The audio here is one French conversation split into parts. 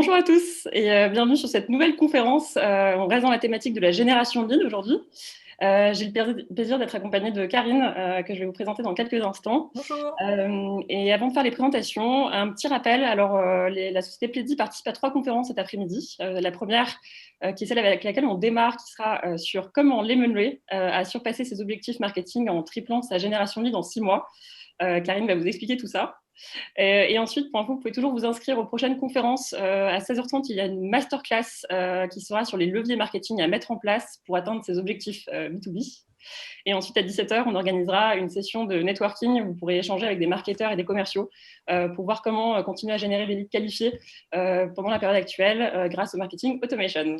Bonjour à tous et bienvenue sur cette nouvelle conférence. On reste dans la thématique de la génération lead aujourd'hui. J'ai le plaisir d'être accompagnée de Karine, que je vais vous présenter dans quelques instants. Bonjour. Et avant de faire les présentations, un petit rappel. Alors, la société Pleddy participe à 3 conférences cet après-midi. La première, qui est celle avec laquelle on démarre, qui sera sur comment Lemonway a surpassé ses objectifs marketing en triplant sa génération lead en 6 mois. Karine va vous expliquer tout ça. Et ensuite, pour info, vous pouvez toujours vous inscrire aux prochaines conférences. À 16h30, il y a une masterclass qui sera sur les leviers marketing à mettre en place pour atteindre ses objectifs B2B. Et ensuite, à 17h, on organisera une session de networking où vous pourrez échanger avec des marketeurs et des commerciaux pour voir comment continuer à générer des leads qualifiés pendant la période actuelle grâce au marketing automation.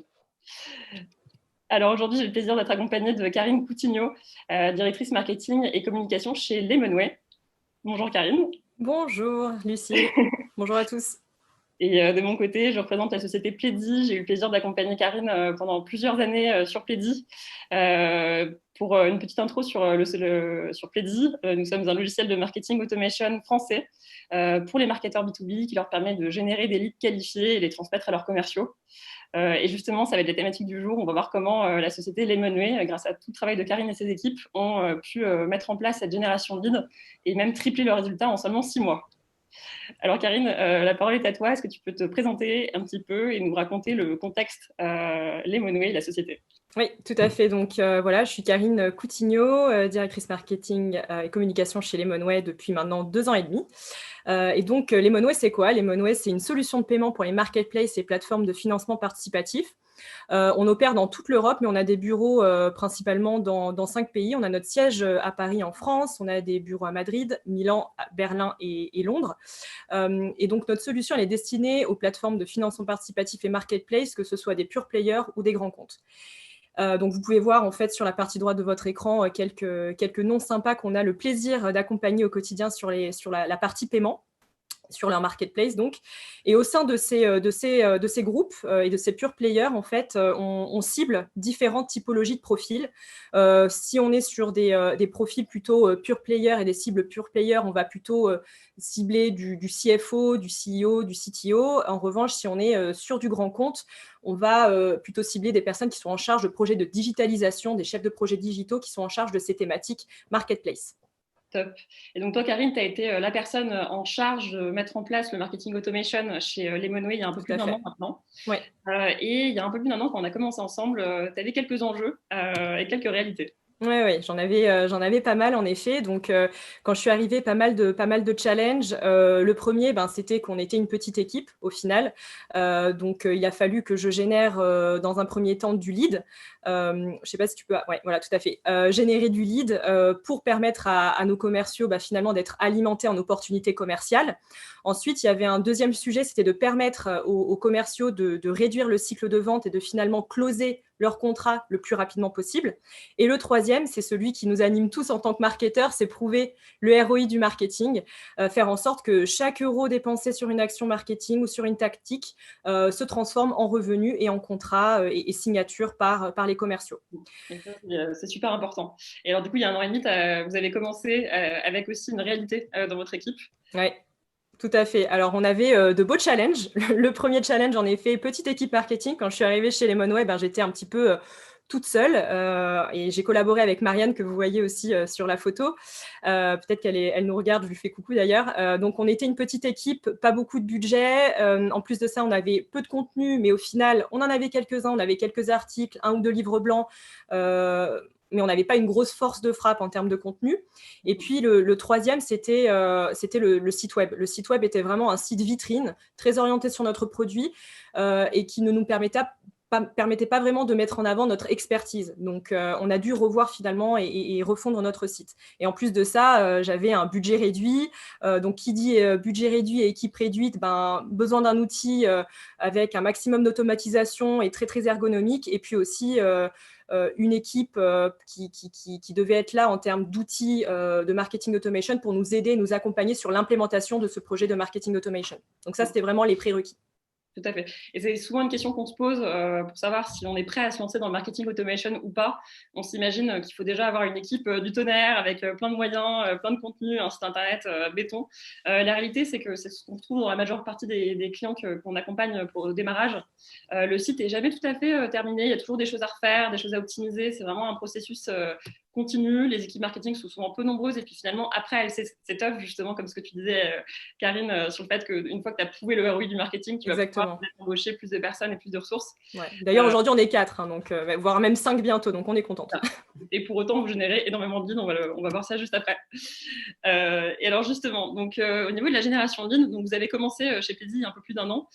Alors aujourd'hui, j'ai le plaisir d'être accompagnée de Karine Coutinho, directrice marketing et communication chez Lemonway. Bonjour Karine. Bonjour Lucie. Bonjour à tous. Et de mon côté, je représente la société Pleddy. J'ai eu le plaisir d'accompagner Karine pendant plusieurs années sur Pleddy. Pour une petite intro sur Pleddy, nous sommes un logiciel de marketing automation français pour les marketeurs B2B qui leur permet de générer des leads qualifiés et les transmettre à leurs commerciaux. Et justement, ça va être les thématiques du jour. On va voir comment la société Lemonway, grâce à tout le travail de Karine et ses équipes, ont pu mettre en place cette génération de leads et même tripler leurs résultats en seulement 6 mois. Alors Karine, la parole est à toi. Est-ce que tu peux te présenter un petit peu et nous raconter le contexte Lemonway, la société? Oui, tout à fait. Donc voilà, je suis Karine Coutinho, directrice marketing et communication chez Lemonway depuis maintenant 2 ans et demi. Et donc Lemonway, c'est quoi? Lemonway, c'est une solution de paiement pour les marketplaces et plateformes de financement participatif. On opère dans toute l'Europe, mais on a des bureaux principalement dans 5 pays. On a notre siège à Paris en France, on a des bureaux à Madrid, Milan, Berlin et Londres. Et donc notre solution, elle est destinée aux plateformes de financement participatif et marketplace, que ce soit des pure players ou des grands comptes. Donc vous pouvez voir en fait sur la partie droite de votre écran quelques noms sympas qu'on a le plaisir d'accompagner au quotidien sur la partie paiement, sur leur marketplace donc. Et au sein de ces groupes et de ces pure players, en fait, on cible différentes typologies de profils. Si on est sur des profils plutôt pure player et des cibles pure player, on va plutôt cibler du CFO, du CEO, du CTO. En revanche, si on est sur du grand compte, on va plutôt cibler des personnes qui sont en charge de projets de digitalisation, des chefs de projets digitaux qui sont en charge de ces thématiques marketplace. Top. Et donc toi, Karine, tu as été la personne en charge de mettre en place le marketing automation chez Lemonway il y a un peu Tout plus à d'un an fait. maintenant. Ouais. Et il y a un peu plus d'un an, quand on a commencé ensemble, tu avais quelques enjeux et quelques réalités. Ouais, j'en avais pas mal en effet. Donc, quand je suis arrivée, pas mal de challenges. Le premier, c'était qu'on était une petite équipe au final. Donc, il a fallu que je génère dans un premier temps du lead. Je sais pas si tu peux. Ouais, voilà, tout à fait. Générer du lead pour permettre à nos commerciaux finalement d'être alimentés en opportunités commerciales. Ensuite, il y avait un deuxième sujet, c'était de permettre aux commerciaux de réduire le cycle de vente et de finalement closer leur contrat le plus rapidement possible. Et le troisième, c'est celui qui nous anime tous en tant que marketeurs, c'est prouver le ROI du marketing, faire en sorte que chaque euro dépensé sur une action marketing ou sur une tactique se transforme en revenus et en contrat et signature par les commerciaux. Et ça, c'est super important. Et alors, du coup, il y a 1 an et demi, vous avez commencé avec aussi une réalité dans votre équipe. Ouais. Tout à fait. Alors, on avait de beaux challenges. Le premier challenge, en effet, petite équipe marketing. Quand je suis arrivée chez Lemonway, j'étais un petit peu toute seule et j'ai collaboré avec Marianne, que vous voyez aussi sur la photo. Peut-être elle nous regarde, je lui fais coucou d'ailleurs. Donc, on était une petite équipe, pas beaucoup de budget. En plus de ça, on avait peu de contenu, mais au final, on en avait quelques-uns. On avait quelques articles, 1 ou 2 livres blancs. Mais on n'avait pas une grosse force de frappe en termes de contenu. Et puis, le troisième, c'était le site web. Le site web était vraiment un site vitrine, très orienté sur notre produit et qui ne nous permettait pas vraiment de mettre en avant notre expertise. Donc, on a dû revoir finalement et refondre notre site. Et en plus de ça, j'avais un budget réduit. Donc, qui dit budget réduit et équipe réduite, besoin d'un outil avec un maximum d'automatisation et très, très ergonomique. Et puis aussi une équipe qui devait être là en termes d'outils de marketing automation pour nous aider, nous accompagner sur l'implémentation de ce projet de marketing automation. Donc ça, c'était vraiment les prérequis. Tout à fait. Et c'est souvent une question qu'on se pose pour savoir si on est prêt à se lancer dans le marketing automation ou pas. On s'imagine qu'il faut déjà avoir une équipe du tonnerre avec plein de moyens, plein de contenus, un site internet béton. La réalité, c'est que c'est ce qu'on trouve dans la majeure partie des clients qu'on accompagne pour le démarrage. Le site est jamais tout à fait terminé. Il y a toujours des choses à refaire, des choses à optimiser. C'est vraiment un processus continu. Les équipes marketing sont souvent peu nombreuses et puis finalement, après, elles s'étoffent justement, comme ce que tu disais, Karine, sur le fait qu'une fois que tu as prouvé le ROI du marketing, tu vas pouvoir embaucher plus de personnes et plus de ressources. Ouais. D'ailleurs, aujourd'hui, on est 4, hein, donc, voire même 5 bientôt, donc on est contente. Et pour autant, vous générez énormément de leads, on va voir ça juste après. Et alors justement, donc, au niveau de la génération de leads, donc, vous avez commencé chez Pedi il y a un peu plus d'1 an,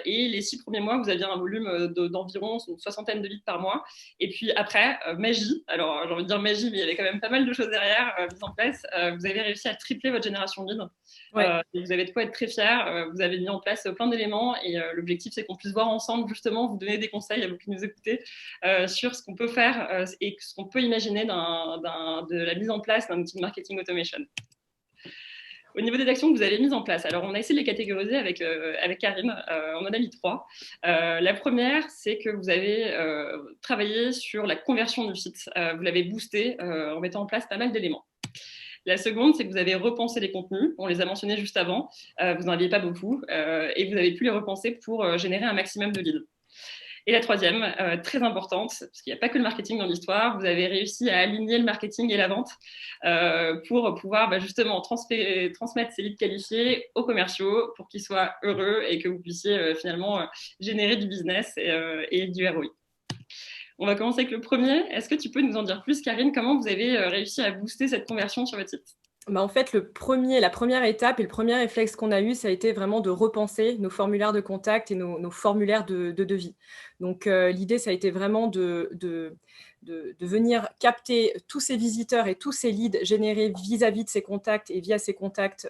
et les 6 premiers mois, vous aviez un volume d'environ une soixantaine de leads par mois. Et puis après, magie, alors j'ai envie de dire magie, mais il y avait quand même pas mal de choses derrière mises en place. Vous avez réussi à tripler votre génération de leads. Ouais. Et vous avez de quoi être très fiers. Vous avez mis en place plein d'éléments et l'objectif, c'est qu'on puisse voir ensemble, justement, vous donner des conseils à vous qui nous écoutez sur ce qu'on peut faire et ce qu'on peut imaginer de la mise en place d'un outil de marketing automation. Au niveau des actions que vous avez mises en place, alors on a essayé de les catégoriser avec Karine, on en a mis 3. La première, c'est que vous avez travaillé sur la conversion du site. Vous l'avez boosté en mettant en place pas mal d'éléments. La seconde, c'est que vous avez repensé les contenus. On les a mentionnés juste avant. Vous n'en aviez pas beaucoup et vous avez pu les repenser pour générer un maximum de leads. Et la troisième, très importante, parce qu'il n'y a pas que le marketing dans l'histoire, vous avez réussi à aligner le marketing et la vente pour pouvoir justement transmettre ces leads qualifiés aux commerciaux pour qu'ils soient heureux et que vous puissiez finalement générer du business et du ROI. On va commencer avec le premier. Est-ce que tu peux nous en dire plus, Karine, comment vous avez réussi à booster cette conversion sur votre site ? En fait, la première étape et le premier réflexe qu'on a eu, ça a été vraiment de repenser nos formulaires de contact et nos formulaires de devis. Donc, l'idée, ça a été vraiment de venir capter tous ces visiteurs et tous ces leads générés vis-à-vis de ces contacts et via ces contacts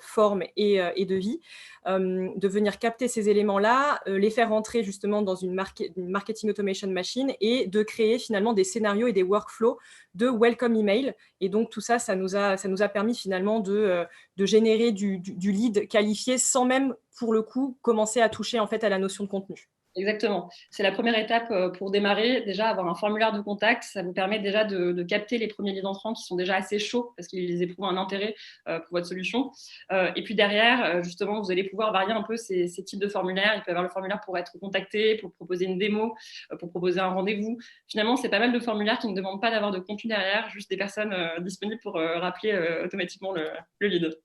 formes et devis, de venir capter ces éléments-là, les faire rentrer justement dans une marketing automation machine et de créer finalement des scénarios et des workflows de welcome email. Et donc, tout ça, ça nous a permis finalement de générer du lead qualifié sans même, pour le coup, commencer à toucher en fait à la notion de contenu. Exactement. C'est la première étape pour démarrer. Déjà, avoir un formulaire de contact, ça vous permet déjà de capter les premiers leads entrants qui sont déjà assez chauds parce qu'ils éprouvent un intérêt pour votre solution. Et puis derrière, justement, vous allez pouvoir varier un peu ces types de formulaires. Il peut y avoir le formulaire pour être contacté, pour proposer une démo, pour proposer un rendez-vous. Finalement, c'est pas mal de formulaires qui ne demandent pas d'avoir de contenu derrière, juste des personnes disponibles pour rappeler automatiquement le lead.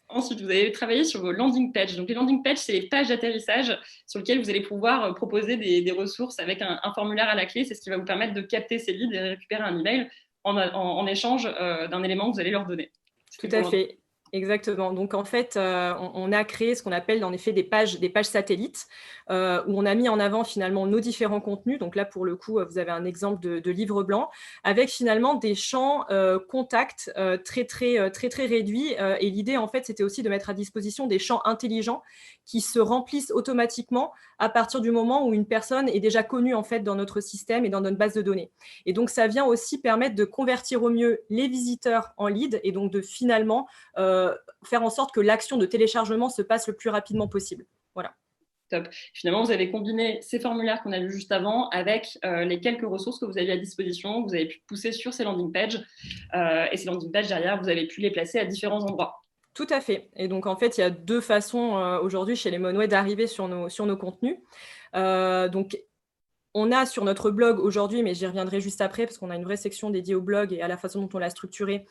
Ensuite, vous allez travailler sur vos landing pages. Donc, les landing pages, c'est les pages d'atterrissage sur lesquelles vous allez pouvoir proposer des ressources avec un formulaire à la clé. C'est ce qui va vous permettre de capter ces leads et récupérer un email en échange d'un élément que vous allez leur donner. Tout à fait. Exactement. Donc, en fait, on a créé ce qu'on appelle en effet des pages satellites où on a mis en avant finalement nos différents contenus. Donc là, pour le coup, vous avez un exemple de livre blanc avec finalement des champs contacts très réduits. Et l'idée, en fait, c'était aussi de mettre à disposition des champs intelligents qui se remplissent automatiquement à partir du moment où une personne est déjà connue en fait dans notre système et dans notre base de données. Et donc, ça vient aussi permettre de convertir au mieux les visiteurs en leads et donc de finalement faire en sorte que l'action de téléchargement se passe le plus rapidement possible. Voilà. Top. Finalement, vous avez combiné ces formulaires qu'on a vus juste avant avec les quelques ressources que vous aviez à disposition. Vous avez pu pousser sur ces landing pages et ces landing pages derrière, vous avez pu les placer à différents endroits. Tout à fait. Et donc, en fait, il y a 2 façons aujourd'hui chez Lemonway d'arriver sur nos contenus. Donc, on a sur notre blog aujourd'hui, mais j'y reviendrai juste après parce qu'on a une vraie section dédiée au blog et à la façon dont on l'a structuré,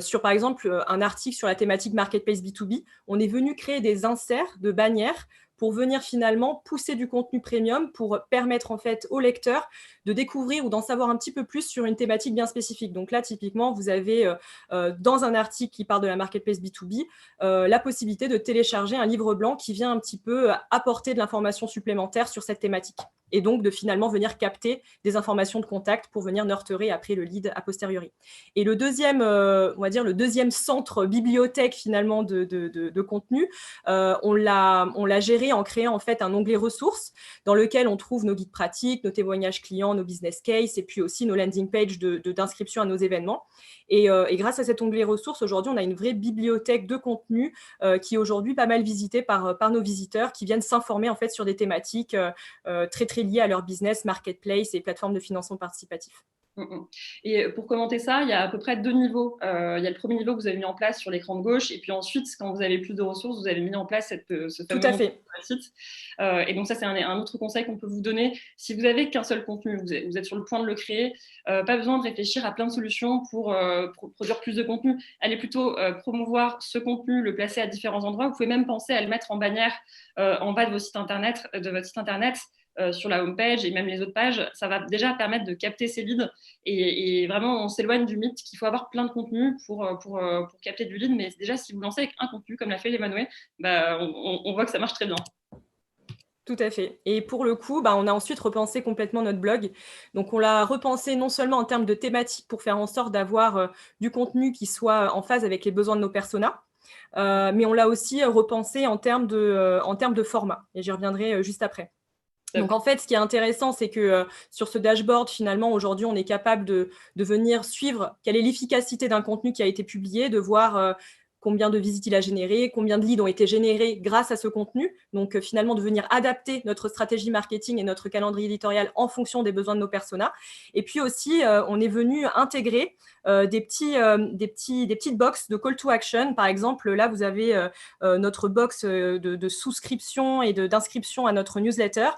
sur par exemple un article sur la thématique Marketplace B2B. On est venu créer des inserts de bannières pour venir finalement pousser du contenu premium pour permettre en fait aux lecteurs de découvrir ou d'en savoir un petit peu plus sur une thématique bien spécifique. Donc là, typiquement, vous avez dans un article qui parle de la Marketplace B2B, la possibilité de télécharger un livre blanc qui vient un petit peu apporter de l'information supplémentaire sur cette thématique et donc de finalement venir capter des informations de contact pour venir nurturer après le lead a posteriori. Et le deuxième, on va dire le deuxième centre bibliothèque finalement de contenu, on l'a géré l'intégrer en créant en fait un onglet ressources dans lequel on trouve nos guides pratiques, nos témoignages clients, nos business cases et puis aussi nos landing pages d'inscription à nos événements. Et grâce à cet onglet ressources, aujourd'hui, on a une vraie bibliothèque de contenu qui est aujourd'hui pas mal visitée par nos visiteurs qui viennent s'informer en fait sur des thématiques très très liées à leur business, marketplace et plateformes de financement participatif. Et pour commenter ça, il y a à peu près 2 niveaux. Il y a le premier niveau que vous avez mis en place sur l'écran de gauche, et puis ensuite, quand vous avez plus de ressources, vous avez mis en place ce fameux site. Et donc ça, c'est un autre conseil qu'on peut vous donner. Si vous n'avez qu'un seul contenu, vous êtes sur le point de le créer, pas besoin de réfléchir à plein de solutions pour produire plus de contenu. Allez plutôt promouvoir ce contenu, le placer à différents endroits. Vous pouvez même penser à le mettre en bannière en bas de votre site internet, sur la homepage et même les autres pages. Ça va déjà permettre de capter ces leads et vraiment on s'éloigne du mythe qu'il faut avoir plein de contenu pour capter du lead, mais déjà si vous lancez avec un contenu comme l'a fait Lemonway, on voit que ça marche très bien. Tout à fait. Et pour le coup, on a ensuite repensé complètement notre blog. Donc, on l'a repensé non seulement en termes de thématiques pour faire en sorte d'avoir du contenu qui soit en phase avec les besoins de nos personas, mais on l'a aussi repensé en termes de format. Et j'y reviendrai juste après. Donc, en fait, ce qui est intéressant, c'est que sur ce dashboard, finalement, aujourd'hui, on est capable de venir suivre quelle est l'efficacité d'un contenu qui a été publié, de voir combien de visites il a généré, combien de leads ont été générés grâce à ce contenu. Donc, finalement, de venir adapter notre stratégie marketing et notre calendrier éditorial en fonction des besoins de nos personas. Et puis aussi, on est venu intégrer des petites box de call to action. Par exemple, là, vous avez notre box de souscription et d'inscription à notre newsletter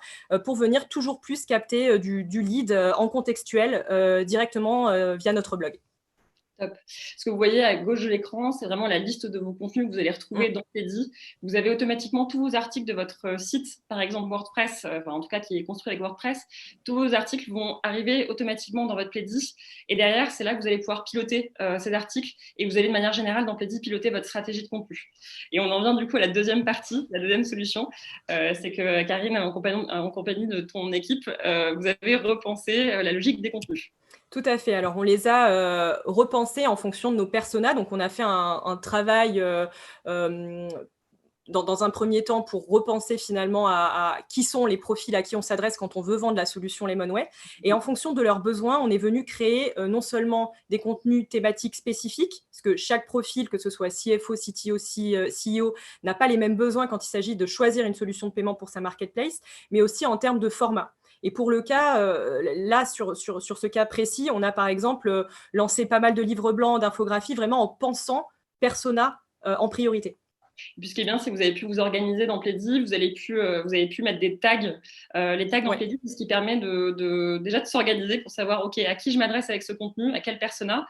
pour venir toujours plus capter du lead en contextuel directement via notre blog. Top. Ce que vous voyez à gauche de l'écran, c'est vraiment la liste de vos contenus que vous allez retrouver dans Pleddy. Vous avez automatiquement tous vos articles de votre site, par exemple WordPress, en tout cas qui est construit avec WordPress. Tous vos articles vont arriver automatiquement dans votre Pleddy. Et derrière, c'est là que vous allez pouvoir piloter ces articles et vous allez de manière générale dans Pleddy piloter votre stratégie de contenu. Et on en vient du coup à la deuxième partie, la deuxième solution. C'est que Karine, en compagnie de ton équipe, vous avez repensé la logique des contenus. Tout à fait. Alors, on les a repensés en fonction de nos personas. Donc, on a fait un travail dans un premier temps pour repenser finalement à qui sont les profils à qui on s'adresse quand on veut vendre la solution Lemonway. Et en fonction de leurs besoins, on est venu créer non seulement des contenus thématiques spécifiques, parce que chaque profil, que ce soit CFO, CTO, CEO, n'a pas les mêmes besoins quand il s'agit de choisir une solution de paiement pour sa marketplace, mais aussi en termes de format. Et pour le cas, là, sur ce cas précis, on a par exemple lancé pas mal de livres blancs d'infographie, vraiment en pensant persona en priorité. Et puis, ce qui est bien, c'est que vous avez pu vous organiser dans Pleddy, vous avez pu mettre des tags. Les tags dans Pleddy, c'est ce qui permet déjà de s'organiser pour savoir à qui je m'adresse avec ce contenu, à quel persona.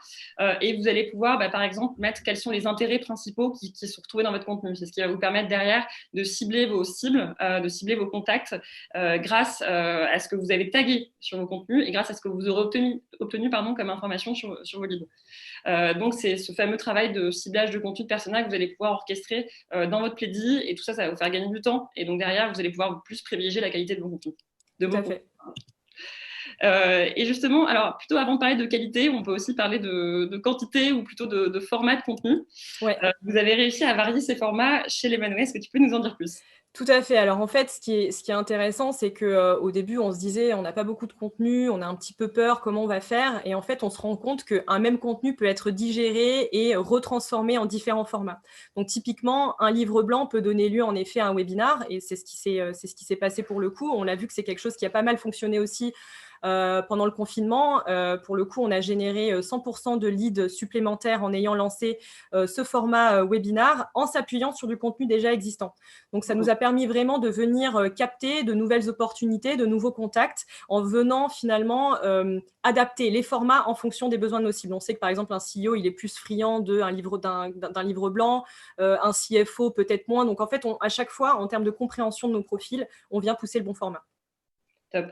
Et vous allez pouvoir, par exemple, mettre quels sont les intérêts principaux qui sont retrouvés dans votre contenu. C'est ce qui va vous permettre derrière de cibler vos cibles, de cibler vos contacts grâce à ce que vous avez tagué sur vos contenus et grâce à ce que vous aurez obtenu comme information sur vos leads. Donc, c'est ce fameux travail de ciblage de contenu de persona que vous allez pouvoir orchestrer dans votre Pleddy, et tout ça, ça va vous faire gagner du temps. Et donc, derrière, vous allez pouvoir plus privilégier la qualité de vos contenus. Tout à fait. Et justement, alors, plutôt avant de parler de qualité, on peut aussi parler de quantité ou plutôt de format de contenu. Ouais. Vous avez réussi à varier ces formats chez Lemonway. Est-ce que tu peux nous en dire plus ? Tout à fait. Alors, en fait, ce qui est intéressant, c'est qu'au début, on se disait, on n'a pas beaucoup de contenu, on a un petit peu peur, comment on va faire ? Et en fait, on se rend compte qu'un même contenu peut être digéré et retransformé en différents formats. Donc, typiquement, un livre blanc peut donner lieu, en effet, à un webinar. Et c'est ce qui s'est passé pour le coup. On a vu que c'est quelque chose qui a pas mal fonctionné aussi pendant le confinement. Pour le coup, on a généré 100% de leads supplémentaires en ayant lancé ce format webinar en s'appuyant sur du contenu déjà existant. Donc, ça nous a permis vraiment de venir capter de nouvelles opportunités, de nouveaux contacts en venant finalement adapter les formats en fonction des besoins de nos cibles. On sait que par exemple, un CEO, il est plus friand d'un livre blanc, un CFO peut-être moins. Donc, en fait, à chaque fois, en termes de compréhension de nos profils, on vient pousser le bon format. Top.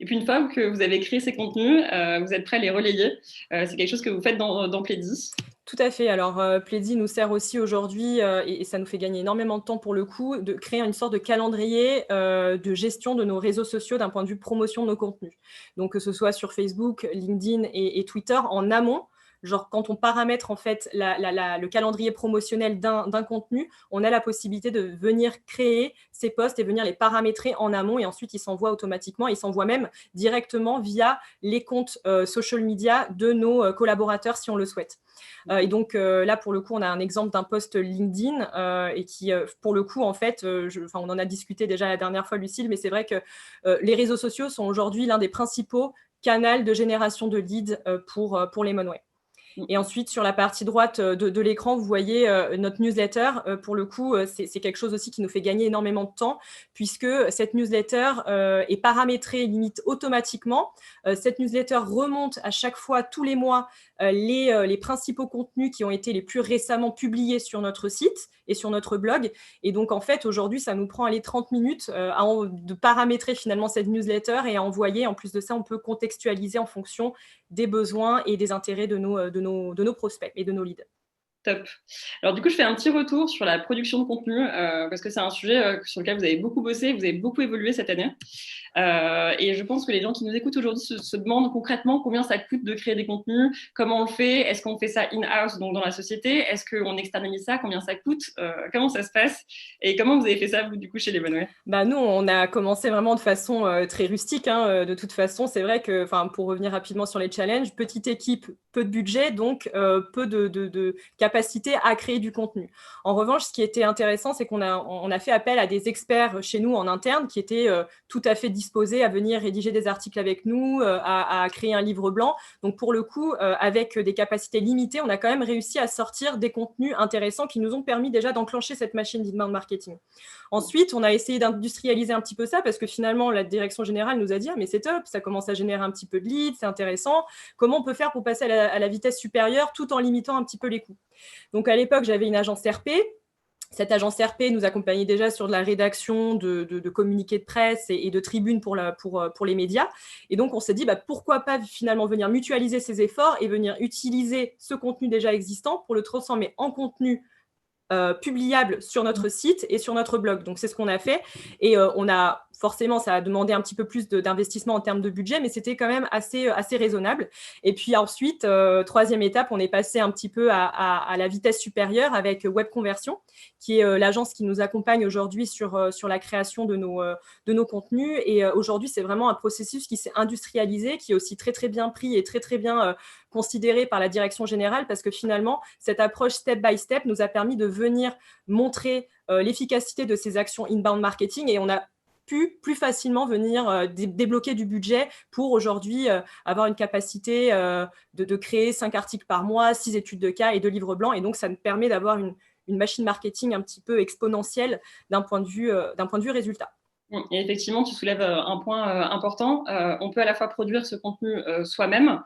Et puis, une fois que vous avez créé ces contenus, vous êtes prêt à les relayer. C'est quelque chose que vous faites dans Pleddy. Tout à fait. Alors, Pleddy nous sert aussi aujourd'hui, et ça nous fait gagner énormément de temps pour le coup, de créer une sorte de calendrier de gestion de nos réseaux sociaux d'un point de vue promotion de nos contenus. Donc, que ce soit sur Facebook, LinkedIn et Twitter, en amont, genre quand on paramètre en fait le calendrier promotionnel d'un contenu, on a la possibilité de venir créer ces posts et venir les paramétrer en amont, et ensuite ils s'envoient automatiquement, ils s'envoient même directement via les comptes social media de nos collaborateurs si on le souhaite. Et donc là, pour le coup, on a un exemple d'un post LinkedIn et qui, pour le coup, en fait, on en a discuté déjà la dernière fois, Lucille, mais c'est vrai que les réseaux sociaux sont aujourd'hui l'un des principaux canaux de génération de leads pour les Monway. Et ensuite, sur la partie droite de l'écran, vous voyez notre newsletter. Pour le coup, c'est quelque chose aussi qui nous fait gagner énormément de temps, puisque cette newsletter est paramétrée limite automatiquement. Cette newsletter remonte à chaque fois, tous les mois, les principaux contenus qui ont été les plus récemment publiés sur notre site et sur notre blog. Et donc, en fait, aujourd'hui, ça nous prend 30 minutes de paramétrer finalement cette newsletter et à envoyer. En plus de ça, on peut contextualiser en fonction des besoins et des intérêts de nos prospects et de nos leads. Top. Alors du coup, je fais un petit retour sur la production de contenu parce que c'est un sujet sur lequel vous avez beaucoup bossé, vous avez beaucoup évolué cette année. Et je pense que les gens qui nous écoutent aujourd'hui se demandent concrètement combien ça coûte de créer des contenus, comment on le fait, est-ce qu'on fait ça in-house, donc dans la société, est-ce qu'on externalise ça, combien ça coûte, comment ça se passe et comment vous avez fait ça, vous, du coup, chez les Monway? Nous, on a commencé vraiment de façon très rustique. De toute façon, c'est vrai que, pour revenir rapidement sur les challenges, petite équipe, peu de budget, donc peu de capacité à créer du contenu. En revanche, ce qui était intéressant, c'est qu'on a fait appel à des experts chez nous en interne qui étaient tout à fait disposés à venir rédiger des articles avec nous, à créer un livre blanc. Donc, pour le coup, avec des capacités limitées, on a quand même réussi à sortir des contenus intéressants qui nous ont permis déjà d'enclencher cette machine d'inbound marketing. Ensuite, on a essayé d'industrialiser un petit peu ça parce que finalement, la direction générale nous a dit « Ah, mais c'est top, ça commence à générer un petit peu de leads, c'est intéressant. Comment on peut faire pour passer à la vitesse supérieure tout en limitant un petit peu les coûts ?» Donc, à l'époque, j'avais une agence RP. Cette agence RP nous accompagnait déjà sur de la rédaction de communiqués de presse et de tribunes pour les médias. Et donc, on s'est dit, pourquoi pas finalement venir mutualiser ces efforts et venir utiliser ce contenu déjà existant pour le transformer en contenu publiable sur notre site et sur notre blog. Donc, c'est ce qu'on a fait. Et forcément, ça a demandé un petit peu plus d'investissement en termes de budget, mais c'était quand même assez raisonnable. Et puis ensuite, troisième étape, on est passé un petit peu à la vitesse supérieure avec Web Conversion, qui est l'agence qui nous accompagne aujourd'hui sur la création de nos contenus. Et aujourd'hui, c'est vraiment un processus qui s'est industrialisé, qui est aussi très, très bien pris et très, très bien considéré par la direction générale, parce que finalement, cette approche step by step nous a permis de venir montrer l'efficacité de ces actions inbound marketing, et on a pu plus facilement venir débloquer du budget pour aujourd'hui avoir une capacité de créer 5 articles par mois, 6 études de cas et 2 livres blancs. Et donc, ça nous permet d'avoir une machine marketing un petit peu exponentielle d'un point de vue résultat. Et effectivement, tu soulèves un point important. On peut à la fois produire ce contenu soi-même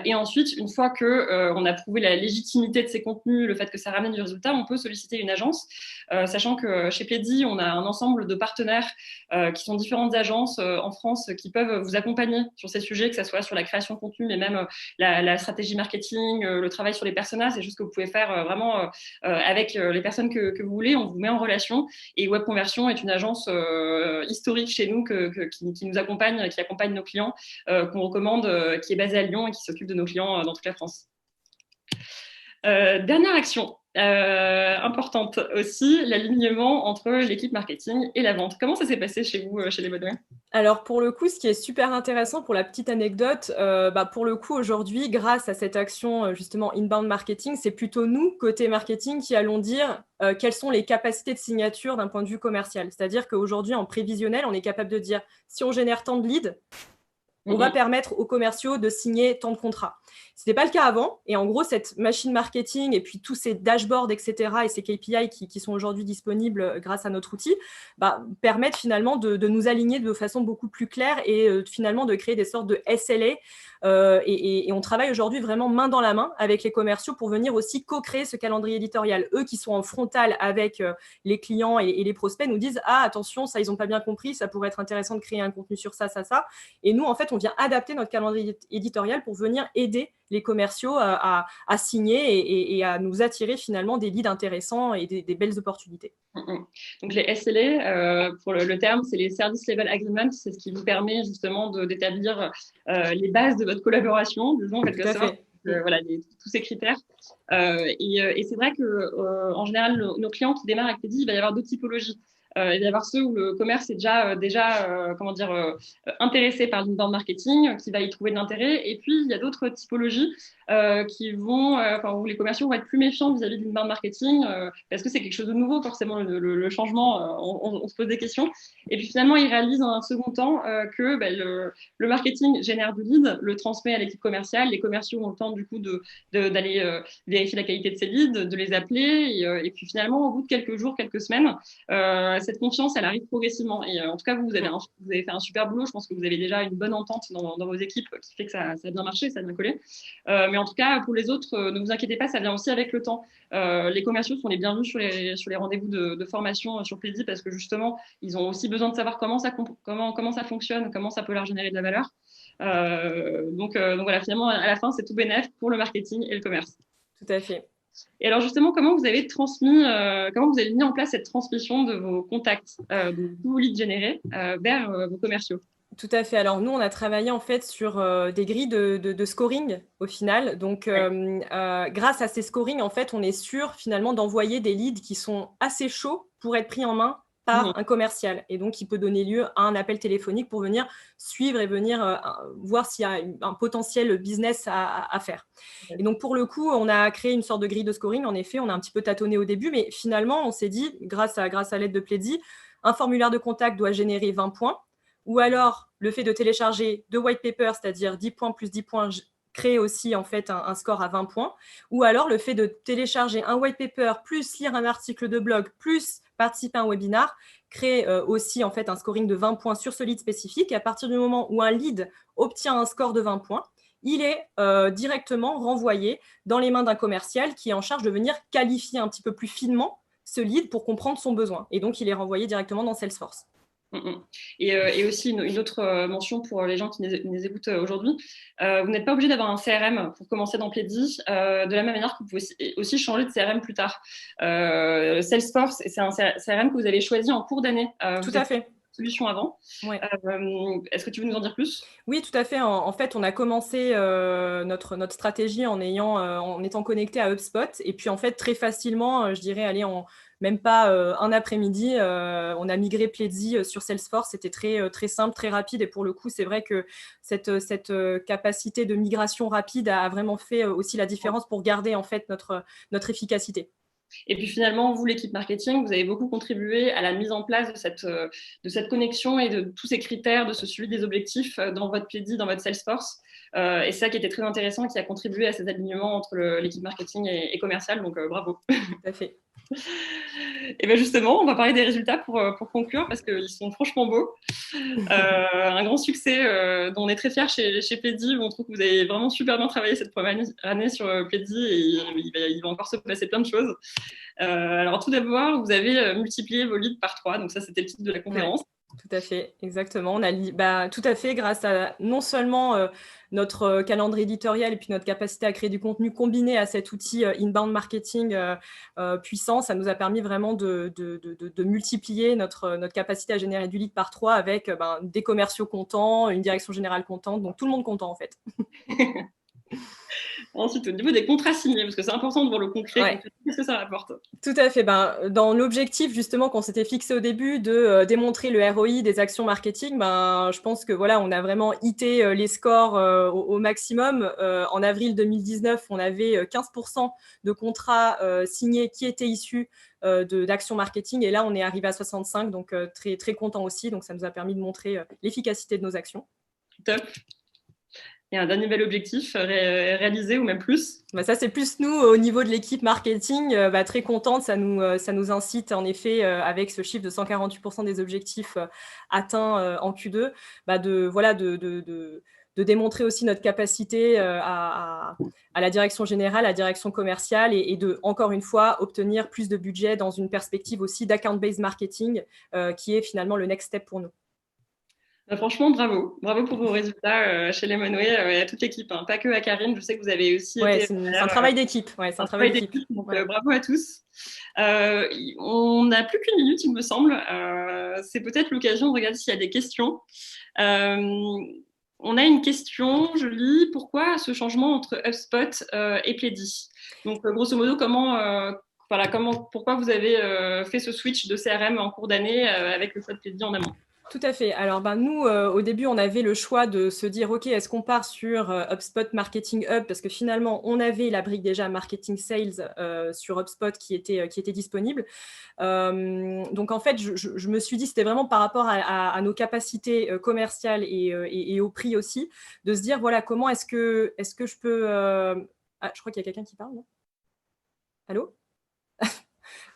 et ensuite, une fois que on a prouvé la légitimité de ces contenus, le fait que ça ramène du résultat, on peut solliciter une agence, sachant que chez Pleddy, on a un ensemble de partenaires qui sont différentes agences en France qui peuvent vous accompagner sur ces sujets, que ce soit sur la création de contenu, mais même la stratégie marketing, le travail sur les personas. C'est juste que vous pouvez faire vraiment avec les personnes que vous voulez. On vous met en relation. Et Web Conversion est une agence historique chez nous qui nous accompagne, qui accompagne nos clients, qu'on recommande, qui est basée à Lyon et qui s'occupe de nos clients dans toute la France. Dernière action importante aussi, l'alignement entre l'équipe marketing et la vente. Comment ça s'est passé chez vous, chez les Monway? Alors, pour le coup, ce qui est super intéressant pour la petite anecdote, pour le coup, aujourd'hui, grâce à cette action justement inbound marketing, c'est plutôt nous, côté marketing, qui allons dire quelles sont les capacités de signature d'un point de vue commercial. C'est-à-dire qu'aujourd'hui, en prévisionnel, on est capable de dire si on génère tant de leads, on va permettre aux commerciaux de signer tant de contrats. Ce n'était pas le cas avant. Et en gros, cette machine marketing et puis tous ces dashboards, etc., et ces KPI qui sont aujourd'hui disponibles grâce à notre outil, permettent finalement de nous aligner de façon beaucoup plus claire et finalement de créer des sortes de SLA. Et on travaille aujourd'hui vraiment main dans la main avec les commerciaux pour venir aussi co-créer ce calendrier éditorial. Eux qui sont en frontal avec les clients et les prospects nous disent « Ah, attention, ça, ils n'ont pas bien compris, ça pourrait être intéressant de créer un contenu sur ça, ça, ça. » Et nous, en fait, on vient adapter notre calendrier éditorial pour venir aider les commerciaux à signer et à nous attirer finalement des leads intéressants et des belles opportunités. Donc les SLA, pour le terme, c'est les Service Level Agreements. C'est ce qui vous permet justement d'établir les bases de votre collaboration, disons en quelque sorte. voilà, tous ces critères. Et c'est vrai que en général, nos clients qui démarrent avec Pleddy, il va y avoir deux typologies. Il va y avoir ceux où le commerce est déjà comment dire, intéressé par l'inbound marketing, qui va y trouver de l'intérêt. Et puis, il y a d'autres typologies qui vont, où les commerciaux vont être plus méfiants vis-à-vis de l'inbound marketing, parce que c'est quelque chose de nouveau, forcément, le changement, on se pose des questions. Et puis finalement, ils réalisent en un second temps que le marketing génère du lead, le transmet à l'équipe commerciale. Les commerciaux ont le temps du coup d'aller vérifier la qualité de ces leads, de les appeler. Et puis finalement, au bout de quelques jours, quelques semaines, cette confiance, elle arrive progressivement. Et en tout cas, vous avez fait un super boulot. Je pense que vous avez déjà une bonne entente dans vos équipes qui fait que ça a bien marché, ça a bien collé. Mais en tout cas, pour les autres, ne vous inquiétez pas, ça vient aussi avec le temps. Les commerciaux sont les bienvenus sur les rendez-vous de formation sur Pleddy parce que justement, ils ont aussi besoin de savoir comment ça fonctionne, comment ça peut leur générer de la valeur. Donc voilà, finalement, à la fin, c'est tout bénef pour le marketing et le commerce. Tout à fait. Et alors justement, comment vous avez mis en place cette transmission de vos contacts, de tous vos leads générés vers vos commerciaux? Tout à fait. Alors nous, on a travaillé en fait sur des grilles de scoring au final. Donc, grâce à ces scorings, en fait, on est sûr finalement d'envoyer des leads qui sont assez chauds pour être pris en main par un commercial. Et donc, il peut donner lieu à un appel téléphonique pour venir suivre et venir voir s'il y a un potentiel business à faire. Et donc, pour le coup, on a créé une sorte de grille de scoring. En effet, on a un petit peu tâtonné au début, mais finalement, on s'est dit, grâce à l'aide de Pleddy, un formulaire de contact doit générer 20 points. Ou alors, le fait de télécharger 2 white papers, c'est-à-dire 10 points plus 10 points, crée aussi en fait un score à 20 points. Ou alors, le fait de télécharger un white paper, plus lire un article de blog, plus participer à un webinar, crée aussi en fait un scoring de 20 points sur ce lead spécifique. Et à partir du moment où un lead obtient un score de 20 points, il est directement renvoyé dans les mains d'un commercial qui est en charge de venir qualifier un petit peu plus finement ce lead pour comprendre son besoin. Et donc, il est renvoyé directement dans Salesforce. Et aussi une autre mention pour les gens qui nous écoutent aujourd'hui, vous n'êtes pas obligé d'avoir un CRM pour commencer dans Pleddy, de la même manière que vous pouvez aussi changer de CRM plus tard. Salesforce, c'est un CRM que vous avez choisi en cours d'année. Tout à fait. Solution avant. Ouais. Est-ce que tu veux nous en dire plus? Oui, tout à fait. En fait, on a commencé notre stratégie en étant connecté à HubSpot. Et puis, en fait, très facilement, je dirais, même pas un après-midi, on a migré Pleddy sur Salesforce. C'était très simple, très rapide. Et pour le coup, c'est vrai que cette capacité de migration rapide a vraiment fait aussi la différence pour garder en fait notre efficacité. Et puis finalement, vous, l'équipe marketing, vous avez beaucoup contribué à la mise en place de cette connexion et de tous ces critères, de ce suivi des objectifs dans votre Pleddy, dans votre Salesforce. Et c'est ça qui était très intéressant, qui a contribué à cet alignement entre l'équipe marketing et commerciale. Donc bravo. Tout à fait. Et bien justement, on va parler des résultats pour conclure parce qu'ils sont franchement beaux. Un grand succès dont on est très fiers chez Pleddy. On trouve que vous avez vraiment super bien travaillé cette première année sur Pleddy et il va encore se passer plein de choses. Alors tout d'abord, vous avez multiplié vos leads par 3. Donc ça, c'était le titre de la conférence. Ouais. Tout à fait, exactement. On a tout à fait, grâce à non seulement notre calendrier éditorial et puis notre capacité à créer du contenu combiné à cet outil inbound marketing puissant, ça nous a permis vraiment de multiplier notre capacité à générer du lead par 3 avec des commerciaux contents, une direction générale contente, donc tout le monde content en fait. Ensuite, au niveau des contrats signés, parce que c'est important de voir le concret, ouais. Qu'est-ce que ça rapporte? Tout à fait. Dans l'objectif justement qu'on s'était fixé au début de démontrer le ROI des actions marketing, je pense que voilà, on a vraiment hité les scores au maximum. En avril 2019, on avait 15% de contrats signés qui étaient issus d'actions marketing, et là on est arrivé à 65, donc très très content aussi. Donc ça nous a permis de montrer l'efficacité de nos actions. Top. Et un dernier bel objectif réalisé ou même plus? Ça, c'est plus nous au niveau de l'équipe marketing, très contente. Ça nous incite en effet, avec ce chiffre de 148% des objectifs atteints en Q2, de démontrer aussi notre capacité à la direction générale, à la direction commerciale et de, encore une fois, obtenir plus de budget dans une perspective aussi d'account-based marketing qui est finalement le next step pour nous. Franchement, bravo. Bravo pour vos résultats chez Lemonway et à toute l'équipe. Hein. Pas que à Karine, je sais que vous avez aussi été... C'est un travail d'équipe. Ouais, c'est un travail d'équipe. Donc, bravo à tous. On n'a plus qu'une minute, il me semble. C'est peut-être l'occasion de regarder s'il y a des questions. On a une question, je lis, pourquoi ce changement entre HubSpot et Pleddy? Donc, grosso modo, pourquoi vous avez fait ce switch de CRM en cours d'année avec le choix de Pleddy en amont? Tout à fait. Alors, nous, au début, on avait le choix de se dire, OK, est-ce qu'on part sur HubSpot Marketing Hub? Parce que finalement, on avait la brique déjà Marketing Sales sur HubSpot qui était disponible. Donc, en fait, je me suis dit, c'était vraiment par rapport à nos capacités commerciales et au prix aussi, de se dire, voilà, comment est-ce que je peux… Ah, je crois qu'il y a quelqu'un qui parle, non? Allô?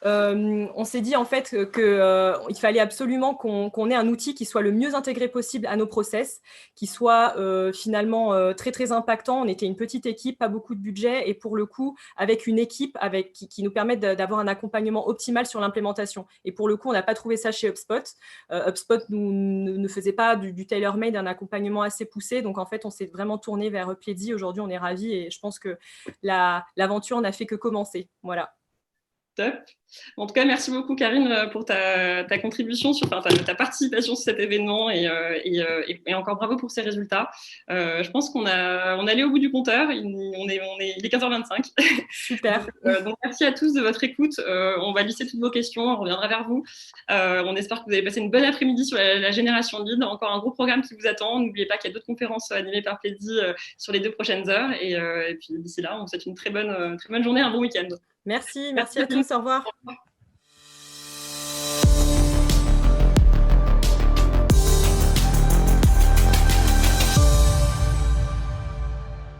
On s'est dit en fait qu'il fallait absolument qu'on ait un outil qui soit le mieux intégré possible à nos process, qui soit finalement très très impactant. On était une petite équipe, pas beaucoup de budget, et pour le coup avec une équipe qui nous permette d'avoir un accompagnement optimal sur l'implémentation. Et pour le coup, on n'a pas trouvé ça chez HubSpot. HubSpot ne faisait pas du tailor-made, un accompagnement assez poussé. Donc en fait, on s'est vraiment tourné vers Pleddy. Aujourd'hui, on est ravis et je pense que l'aventure n'a fait que commencer. Voilà. Top. En tout cas, merci beaucoup, Karine, pour ta contribution, ta participation sur cet événement et encore bravo pour ces résultats. Je pense qu'on est allé au bout du compteur. Il est 15h25. Super. Donc, merci à tous de votre écoute. On va lister toutes vos questions. On reviendra vers vous. On espère que vous avez passé une bonne après-midi sur la génération lead. Encore un gros programme qui vous attend. N'oubliez pas qu'il y a d'autres conférences animées par Pleddy sur les 2 prochaines heures. Et puis d'ici là, on vous souhaite une très bonne journée, un bon week-end. Merci à tous, au revoir.